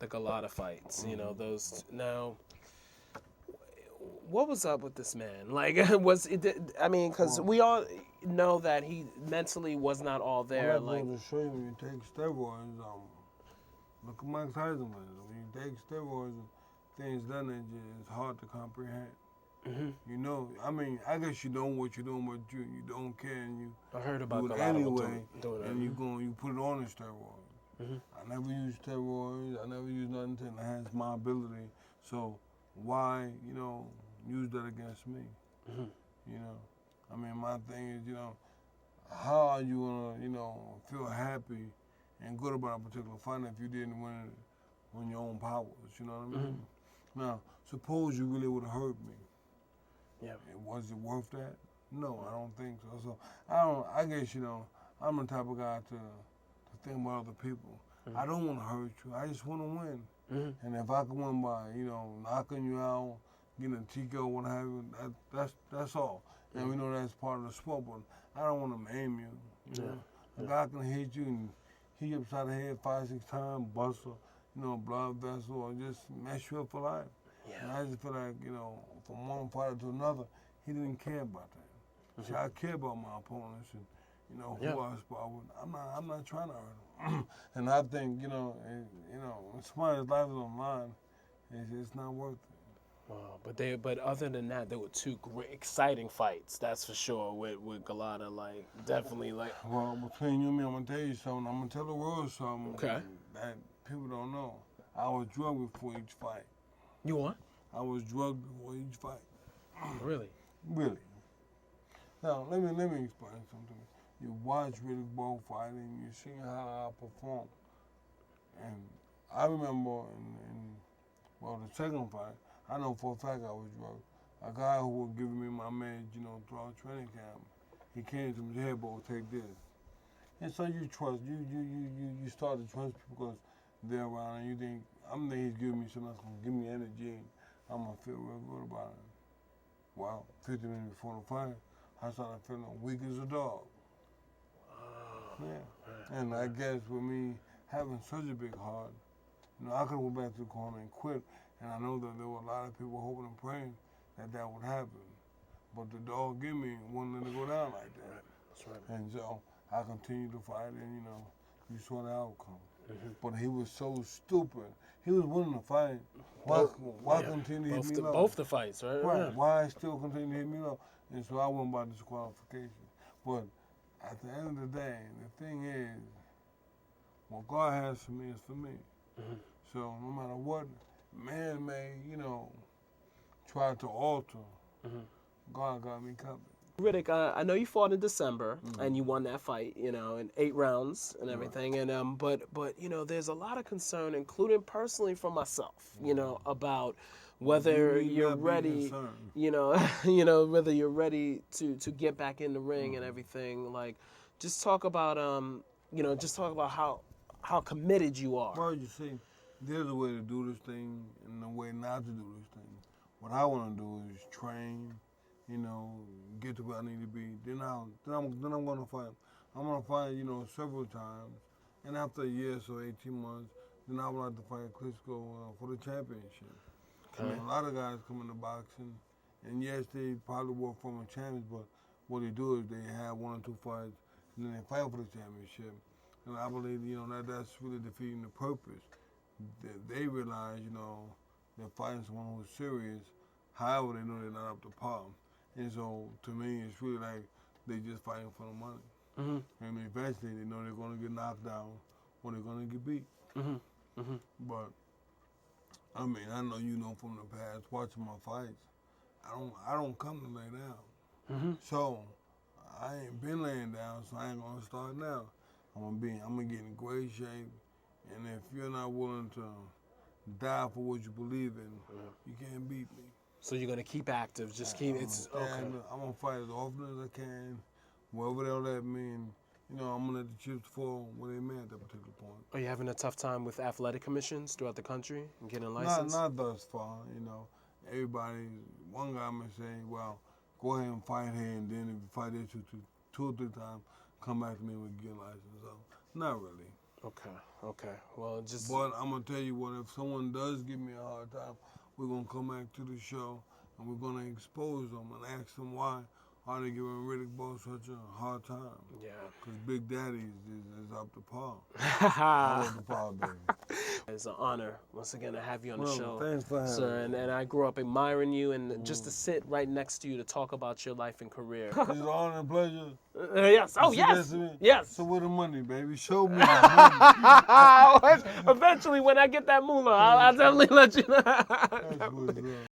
the Golota fights. You know those. Now, what was up with this man? Like, was it? I mean, because we all know that he mentally was not all there. Well, Like, that goes to show you when you take steroids. Look at Mike Tyson. When you take steroids, things done that it's hard to comprehend. You know, I mean, I guess you know what you're doing, but you don't care, and you I heard about do it Golota anyway, doing that. and you put it on the steroids. I never use steroids. I never use nothing to enhance my ability. So why, use that against me? You know, I mean, my thing is, how are you gonna, feel happy and good about a particular fight if you didn't win it on your own powers? You know what I mean? Now, suppose you really would have hurt me. Yeah. Was it worth that? No, I don't think so. So I guess I'm the type of guy to think about other people. I don't want to hurt you. I just want to win. And if I can win by knocking you out, getting a TKO, what have you, that's all. And we know that's part of the sport, but I don't want to maim you. You know? A guy can hit you and hit you upside the head 5-6 times, bust a blood vessel, or just mess you up for life. Yeah. And I just feel like, from one fighter to another, he didn't care about that. See, I care about my opponents and, who I spar with. I'm not trying to hurt them. And I think, as much as life is on mine, it's not worth it. But other than that, there were two great, exciting fights. That's for sure. With Golota, like definitely, like. Well, between you and me, I'm gonna tell you something. I'm gonna tell the world something that people don't know. I was drugged before each fight. You what? I was drugged before each fight. Really? Really. Now let me explain something. You watch Riddick Bowe fight and you see how I perform. And I remember in the second fight, I know for a fact I was drugged. A guy who was giving me my meds, throughout training camp, he came to me and said, "Hey, Bo, take this." And so you trust, you start to trust people because they're around and you think, I'm thinking he's giving me something that's going to give me energy and I'm going to feel real good about it. Well, 50 minutes before the fight, I started feeling weak as a dog. Yeah. And I guess with me having such a big heart, I could have went back to the corner and quit. And I know that there were a lot of people hoping and praying that would happen. But the dog in me wanted to go down like that. That's right. And so I continued to fight and, you saw the outcome. But he was so stupid. He was winning the fight. Why continue to hit me low? Both the fights, right? Right. Yeah. Why still continue to hit me low? And so I went by disqualification. But at the end of the day, the thing is, what God has for me is for me. So no matter what man may, try to alter, God got me covered. Riddick, I know you fought in December and you won that fight, in 8 rounds and everything. And but there's a lot of concern, including personally for myself, about whether you're ready, whether you're ready to get back in the ring and everything. Like, just talk about how committed you are. Well, you see, there's a way to do this thing and a way not to do this thing. What I want to do is train, get to where I need to be. Then I'm going to fight. I'm going to fight, several times. And after a year, so 18 months, then I would like to fight Klitschko for the championship. Okay. A lot of guys come into boxing, and yes, they probably were former champions, but what they do is they have 1 or 2 fights, and then they fight for the championship. And I believe, that's really defeating the purpose. They realize, they're fighting someone who's serious. However, they know they're not up to par. And so, to me, it's really like they just fighting for the money. And eventually, they know they're going to get knocked down or they're going to get beat. But, I mean, I know from the past, watching my fights, I don't come to lay down. So, I ain't been laying down, so I ain't going to start now. I'm gonna get in great shape, and if you're not willing to die for what you believe in, you can't beat me. So you're gonna keep active, just keep okay. I'm gonna fight as often as I can, wherever they'll let me, and I'm gonna let the chips fall where they may at that particular point. Are you having a tough time with athletic commissions throughout the country and getting a license? Not thus far, Everybody, one guy may say, well, go ahead and fight here, and then if you fight there 2 or 3 times, come back to me with your license. So, not really. Okay. Well, just. But I'm gonna tell you what, if someone does give me a hard time, we're gonna come back to the show and we're gonna expose them and ask them why are they giving Riddick Bowe such a hard time. Yeah. Because Big Daddy is up to par. I'm up to par, baby. It's an honor once again to have you on the Well, show, thanks for having sir. me. And I grew up admiring you, and just to sit right next to you to talk about your life and career. It's an honor and pleasure. Yes. Oh, You yes. see that? Yes. So where the money, baby? Show me the money. Eventually, when I get that moolah, I'll definitely let you know. That's what's up.